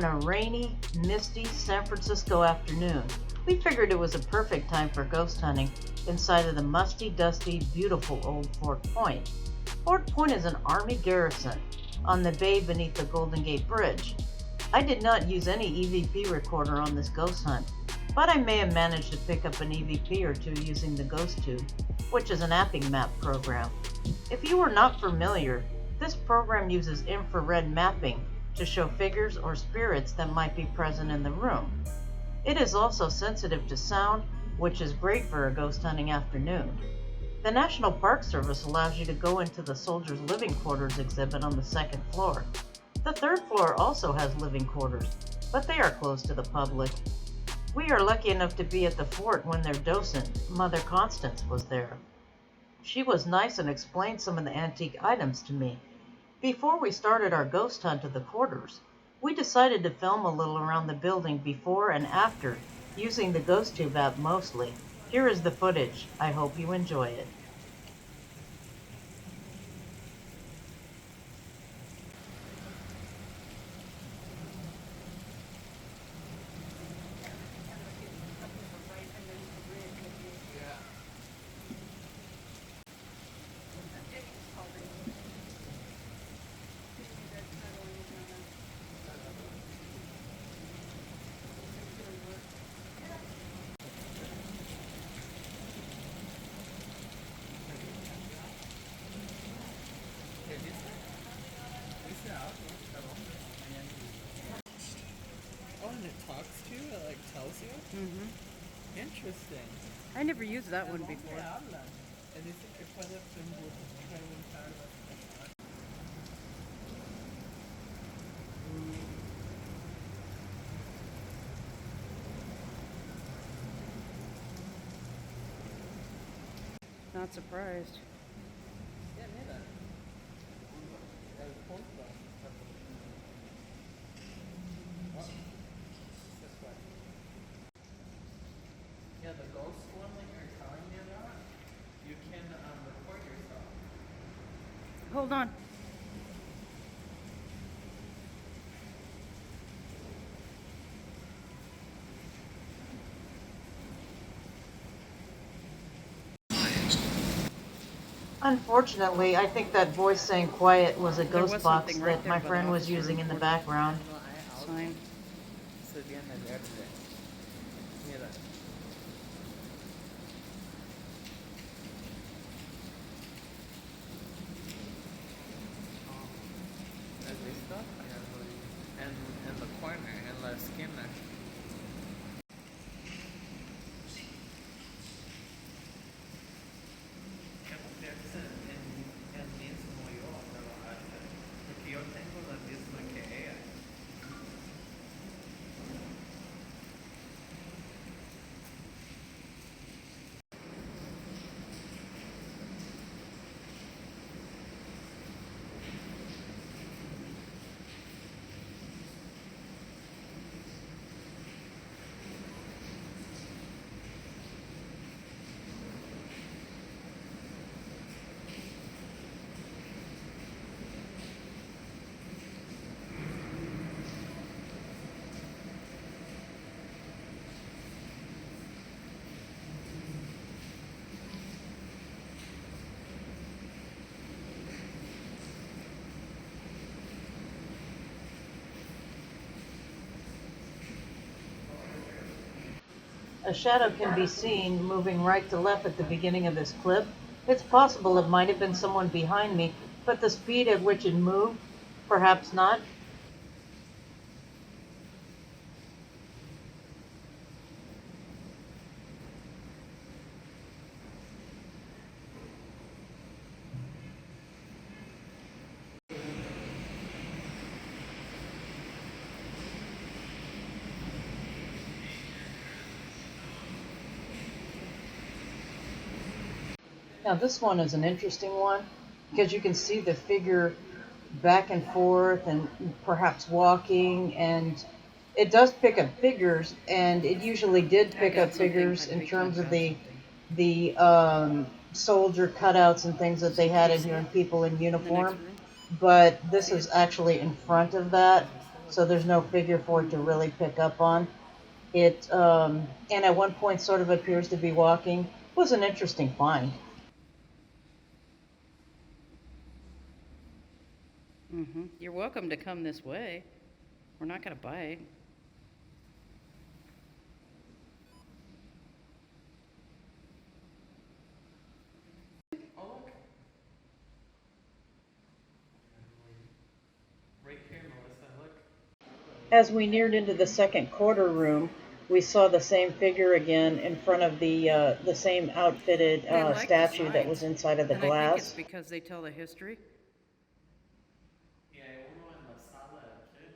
on a rainy, misty San Francisco afternoon. We figured it was a perfect time for ghost hunting inside of the musty, dusty, beautiful old Fort Point. Fort Point is an Army garrison on the bay beneath the Golden Gate Bridge. I did not use any EVP recorder on this ghost hunt, but I may have managed to pick up an EVP or two using the Ghost Tube, which is an apping map program. If you are not familiar, this program uses infrared mapping to show figures or spirits that might be present in the room. It is also sensitive to sound, which is great for a ghost hunting afternoon. The National Park Service allows you to go into the Soldiers' Living Quarters exhibit on the second floor. The third floor also has living quarters, but they are closed to the public. We are lucky enough to be at the fort when their docent, Mother Constance, was there. She was nice and explained some of the antique items to me. Before we started our ghost hunt of the quarters, we decided to film a little around the building before and after, using the Ghost Tube app mostly. Here is the footage. I hope you enjoy it. Oh, and it talks to you? It like tells you? Interesting. I never used that one before. And dice que puede preguntar las cosas. Not surprised. Yeah, mira. El punto. Oh, this way. Yeah, the ghost one that you're telling me about, you can record yourself. Hold on. Unfortunately, I think that voice saying quiet was a There ghost was box something right that there my by the friend was officer using in the report. background. Sign. Se viene verde. Mira. ¿Has visto? En the corner, en la esquina. ¿Qué prefieres en mismo yo trabajarte? Porque yo tengo la misma que ella. A shadow can be seen moving right to left at the beginning of this clip. It's possible it might have been someone behind me, but the speed at which it moved, perhaps not. Now this one is an interesting one because you can see the figure back and forth and perhaps walking, and it does pick up figures, and it usually did pick up figures in terms of the soldier cutouts and things that they had in here and people in uniform. But this is actually in front of that, so there's no figure for it to really pick up on. And at one point sort of appears to be walking. It was an interesting find. Mm-hmm. You're welcome to come this way. We're not gonna bite. Oh look. Right here, Melissa, look. As we neared into the second quarter room, we saw the same figure again in front of the same outfitted They like the statue that signs. was inside of the And I think it's glass. because they tell the history. E é uno en la sala, ¿qué?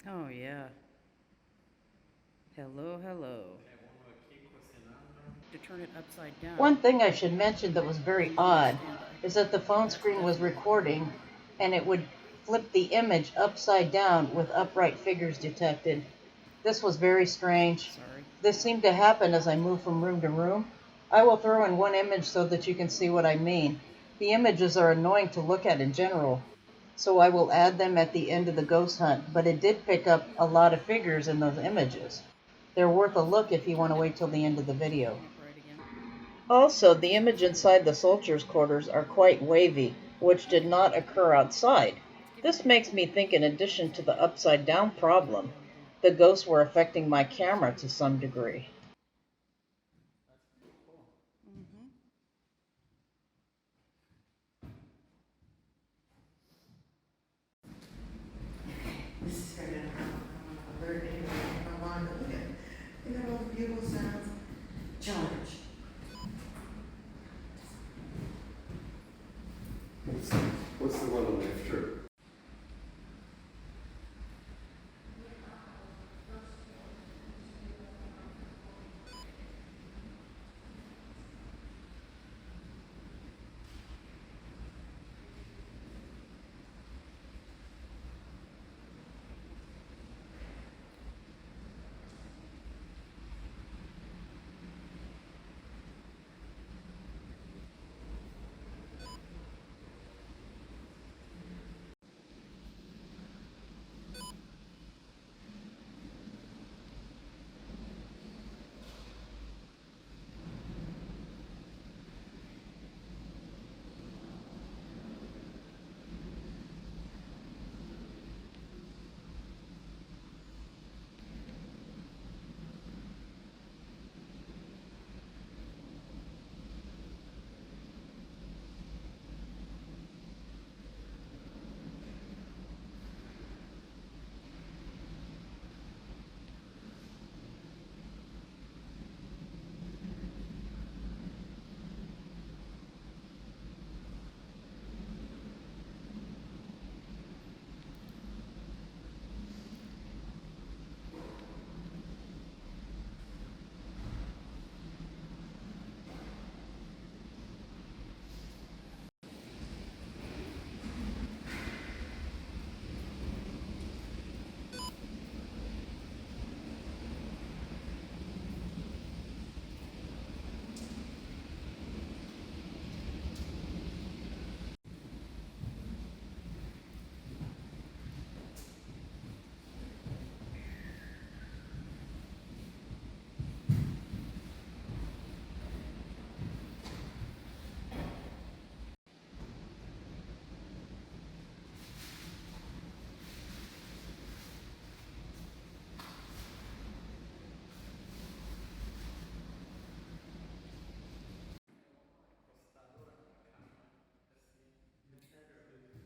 Oh, yeah. Hello, hello. É uno aquí cocinando. To turn it upside down. One thing I should mention that was very then you need a odd standby. is that the phone That's screen was definitely- recording and it would flip the image upside down with upright figures detected. This was very strange. Sorry. This seemed to happen as I moved from room to room. I will throw in one image so that you can see what I mean. The images are annoying to look at in general, so I will add them at the end of the ghost hunt, but it did pick up a lot of figures in those images. They're worth a look if you want to wait till the end of the video. Upright again. Also, the image inside the soldiers' quarters are quite wavy, which did not occur outside. This makes me think, in addition to the upside down problem, the ghosts were affecting my camera to some degree. That's pretty cool. Mm-hmm. This is going to alert anybody come on to look at. You know, bugle sounds. Challenge. What's the one on the left shirt?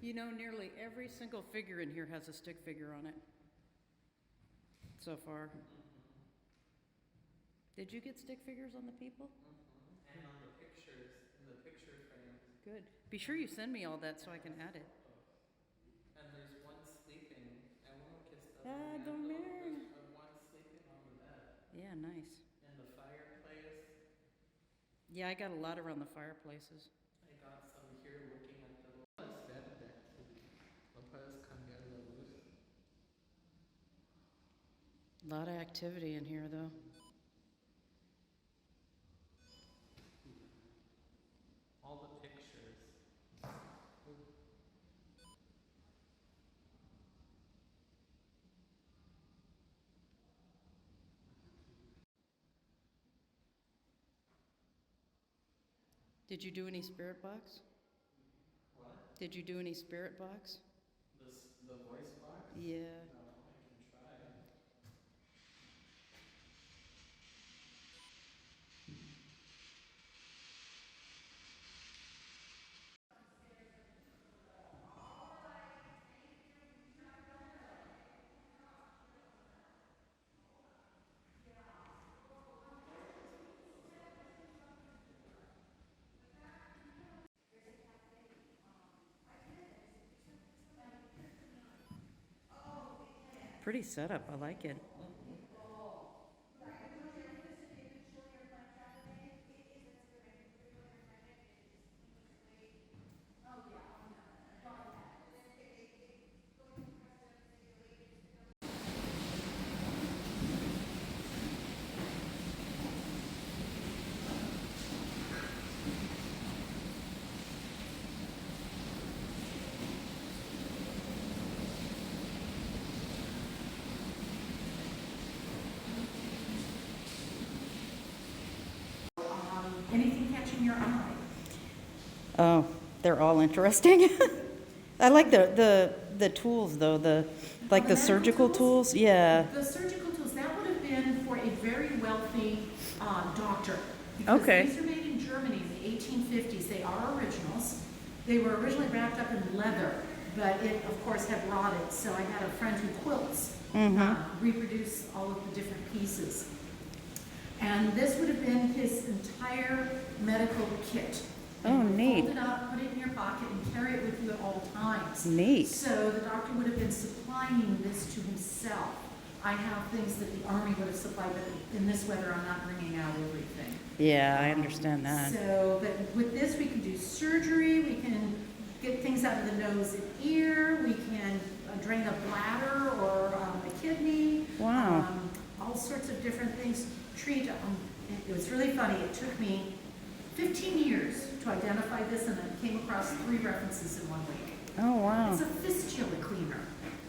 You know, nearly every single figure in here has a stick figure on it. So far. Did you get stick figures on the people? And on the pictures, in the picture frames. Good. Be sure you send me all that so I can add it. And there's one sleeping. And uno que está Ah, durmiendo. dormir. There's one sleeping on the bed. Yeah, nice. In the fireplace. Yeah, I got a lot around the fireplaces. I got some here looking at the... Es verde. Lo puedes cambiar la luz. A lot of activity in here, though. All the pictures. Did you do any spirit box? What? Did you do any spirit box? The voice box? Yeah. No, I can try. Pretty setup. I like it. Anything catching your eye? Oh, they're all interesting. I like the tools though, the medical surgical tools. Yeah. The surgical tools, that would have been for a very wealthy doctor. Okay. Because these are made in Germany in the 1850s. They are originals. They were originally wrapped up in leather, but it, of course, had rotted. So I had a friend who quilts, reproduce all of the different pieces. And this would have been his entire medical kit. Oh, And you would neat. Fold it up, put it in your pocket, and carry it with you at all times. Neat. So the doctor would have been supplying this to himself. I have things that the Army would have supplied, but in this weather, I'm not bringing out everything. Yeah, I understand that. So, but with this, we can do surgery, we can get things out of the nose and ear, we can drain a bladder or a kidney. Wow. All sorts of different things. Treat, it was really funny, it took me 15 years to identify this, and I came across 3 references in 1 week. Oh, wow. It's a fistula cleaner.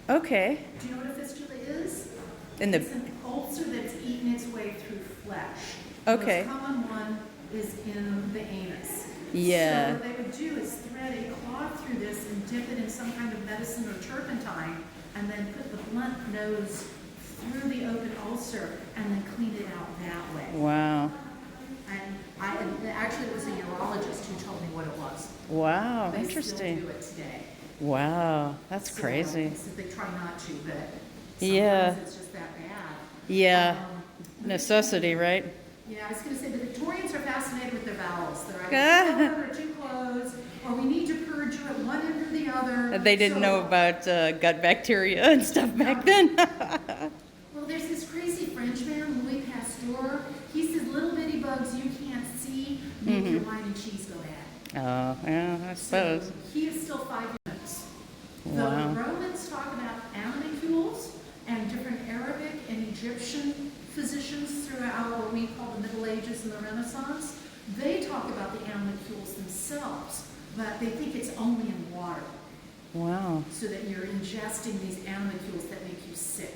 Okay. Do you know what a fistula is? In It's the an ulcer that's eaten its way through flesh. Okay. The most common one is in the anus. Yeah. So what they would do is thread a cloth through this and dip it in some kind of medicine or turpentine, and then put the blunt nose through the open ulcer, and then clean it out that way. wow. And actually, it was a urologist who told me what it was. Wow. They Interesting. still do it today. Wow. That's So, crazy. so they try not to, but sometimes Yeah. it's just that bad. Yeah. Um, Necessity, right? Yeah, I was going to say the Victorians are fascinated with their bowels. They're Ah. either too or too closed, or we need to purge you at one end or the other. They didn't So- know about gut bacteria and stuff back then. Well, there's this crazy Frenchman, Louis Pasteur. He says little bitty bugs you can't see make your wine and cheese go bad. Oh, yeah, I suppose. So he is still 5 minutes. Wow. The Romans talk about animalcules, and different Arabic and Egyptian physicians throughout what we call the Middle Ages and the Renaissance. They talk about the animalcules themselves, but they think it's only in water, Wow. so that you're ingesting these animalcules that make you sick.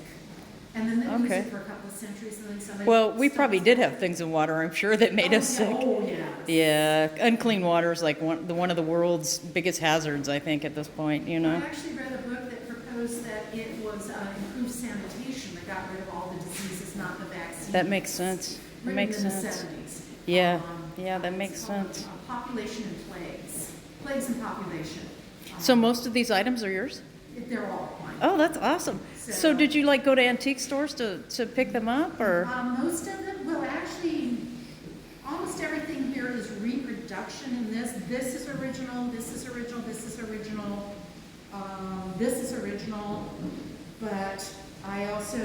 And then they use Okay. it for a couple of centuries, and then somebody... Well, we probably did have things in water, I'm sure, that made us sick. Oh, yeah. Yeah, unclean water is like one of the world's biggest hazards, I think, at this point, you I know? actually read a book that proposed that it was improved sanitation that got rid of all the diseases, not the vaccines. That makes sense. That Written makes in the sense. 70s. Yeah, yeah, that makes It's called, sense. Population and plagues. Plagues and population. So most of these items are yours? They're all mine. Oh, that's awesome. So So- did you like go to antique stores to pick them up, or? Most of them, well, actually, almost everything here is reproduction in this. This is original, this is original, this is original, this is original. But I also,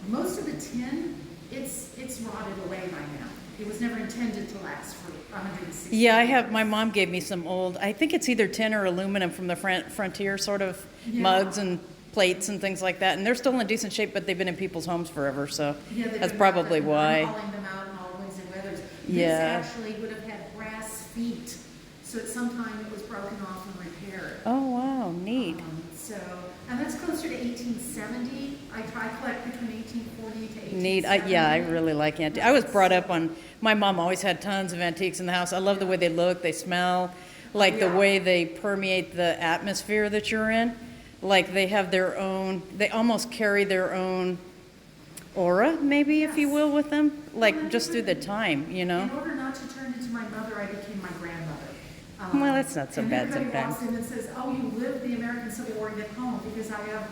most of the tin, it's rotted away by now. It was never intended to last for 160 Yeah, I years. have, my mom gave me some old, I think it's either tin or aluminum from the frontier sort of Yeah. mugs and plates and things like that. And they're still in decent shape, but they've been in people's homes forever, so Yeah, they've that's been probably I'm why. hauling them out in all winds and weathers. Yeah. This actually would have had brass feet, so at some time it was broken off and repaired. Oh, wow, neat. So, And that's closer to 1870. I collect between 1840 to 1870. Neat. Yeah, I really like antiques. I was brought up on, my mom always had tons of antiques in the house. I love the way they look, they smell, like the Yeah. way they permeate the atmosphere that you're in. Like they have their own, they almost carry their own aura, maybe, if you Yes. will, with them. Like just through the time, you know? In order not to turn into my mother, I became my grandmother. Well, that's not so bad And everybody walks sometimes. in and says, "Oh, you lived the American Civil War at home," because I have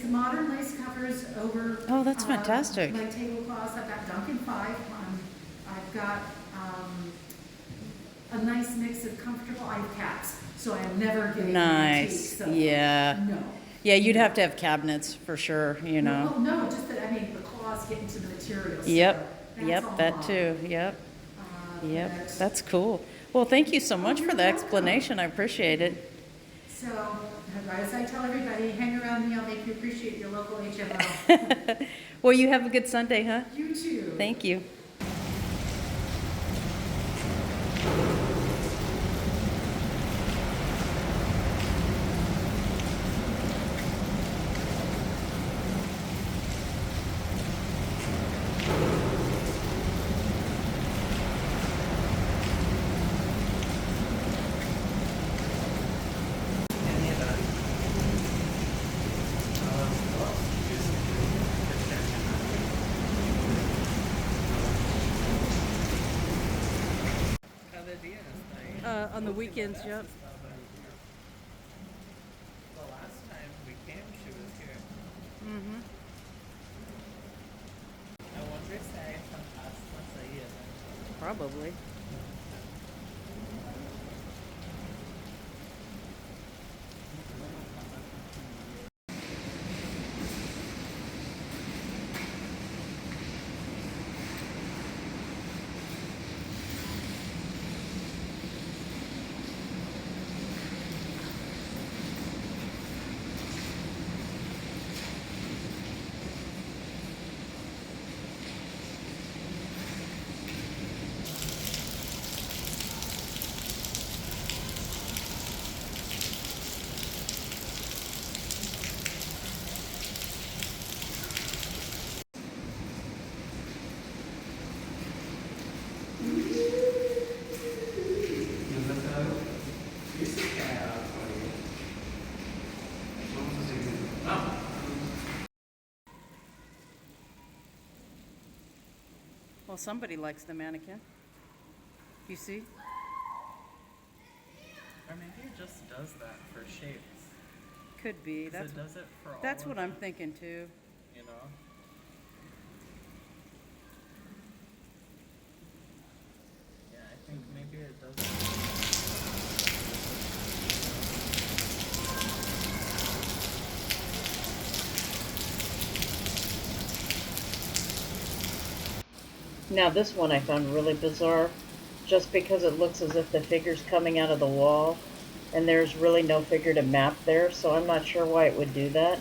modern lace covers over. Oh, that's fantastic. My tablecloths. I've got Duncan 5. I've got a nice mix of comfortable. I have caps, so I'm never getting Nice. antiques, so Yeah. No. Yeah, you'd have to have cabinets for sure, you know? Well, no, just that, I mean, the claws get into the materials. so Yep, that's yep, all that on. too, yep, yep. But- That's cool. Well, thank you so much for you're the welcome. explanation. I appreciate it. So, as I tell everybody, hang around me, I'll make you appreciate your local HMO. Well, you have a good Sunday, huh? You too. Thank you. Any of that. Cada día está ahí. On the weekends, yep. The last time we came, she was here. Mm-hmm. I wonder if hay fantasmas ahí. Probably. Well, somebody likes the mannequin. You see? Or maybe it just does that for shapes. Could be. 'Cause That's it does it for all that's of what I'm them, thinking too. you know? Yeah, I think maybe it does it. Now this one I found really bizarre, just because it looks as if the figure's coming out of the wall, and there's really no figure to map there, so I'm not sure why it would do that.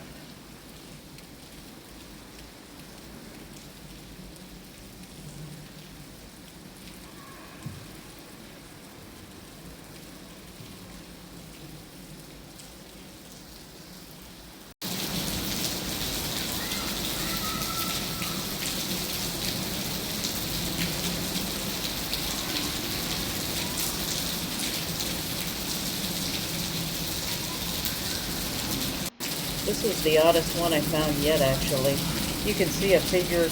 This is the oddest one I found yet, actually. You can see a figure,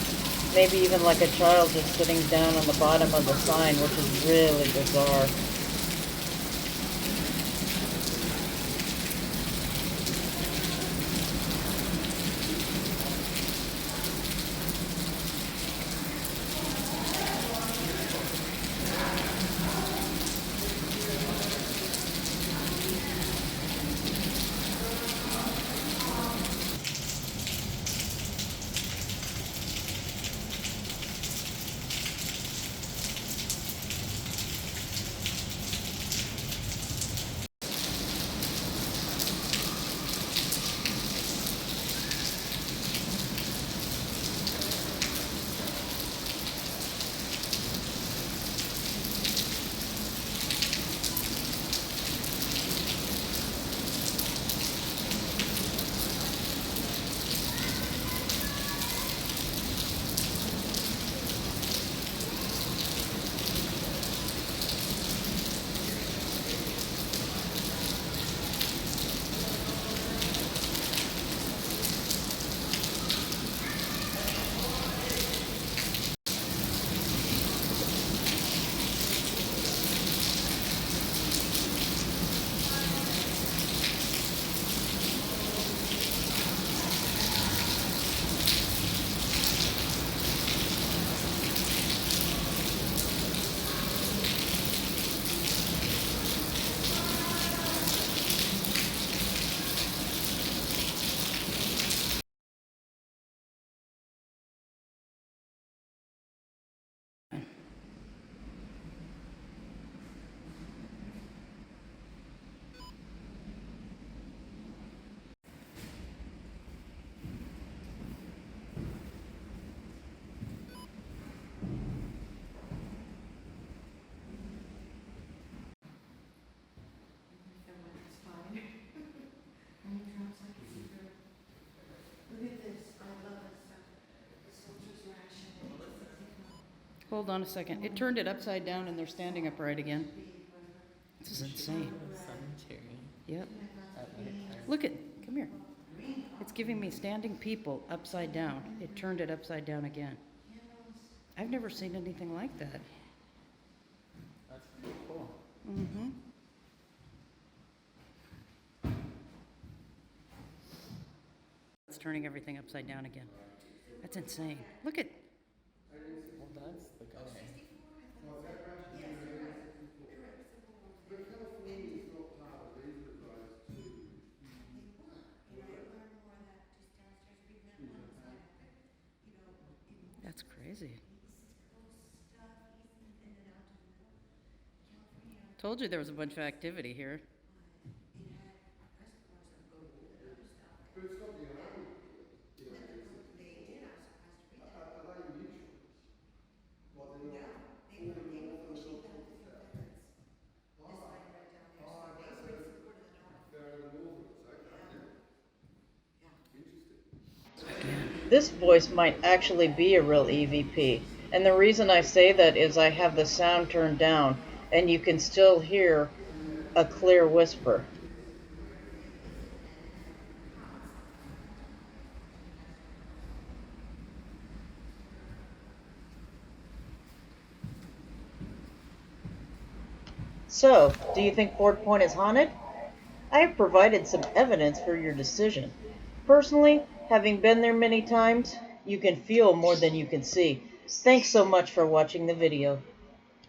maybe even like a child, just sitting down on the bottom of the sign, which is really bizarre. Hold on a second. It turned it upside down and they're standing upright again. This is insane. Cemetery Yep. at nighttime. Look at, come here. It's giving me standing people upside down. It turned it upside down again. I've never seen anything like that. That's pretty cool. Mm-hmm. It's turning everything upside down again. That's insane. Look at, Well, that's the guy. that's crazy. Told you there was a bunch of activity here. This voice might actually be a real EVP. And the reason I say that is I have the sound turned down and you can still hear a clear whisper. So, do you think Fort Point is haunted? I have provided some evidence for your decision. Personally, having been there many times, you can feel more than you can see. Thanks so much for watching the video.